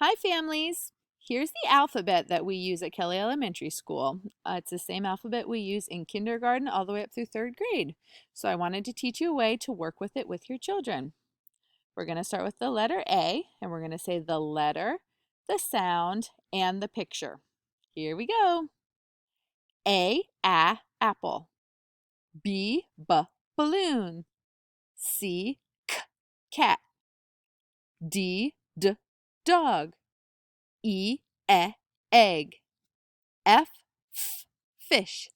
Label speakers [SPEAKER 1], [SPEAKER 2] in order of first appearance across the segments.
[SPEAKER 1] Hi, families. Here's the alphabet that we use at Kelly Elementary School. It's the same alphabet we use in kindergarten all the way up through third grade. So I wanted to teach you a way to work with it with your children. We're going to start with the letter A, and we're going to say the letter, the sound, and the picture. Here we go. A, apple. B, balloon. C, cat. D, dog. E, egg. F, fish.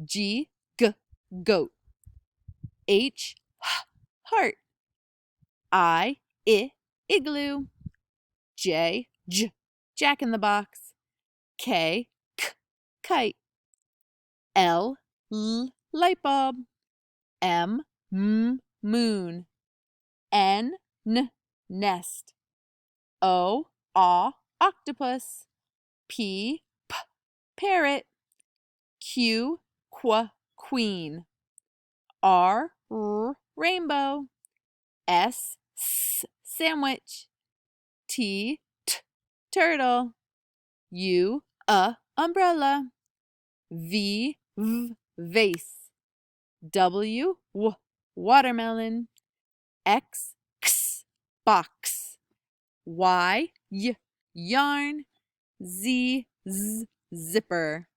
[SPEAKER 1] G, goat. H, heart. I, igloo. J, jack in the box. K, kite. L, light bulb. M, moon. N, nest. O, octopus. P, parrot. Q, queen. R, rainbow. S, sandwich. T, turtle. U, umbrella. V, vase. W, watermelon. X, box. Y, yarn. Z, zipper.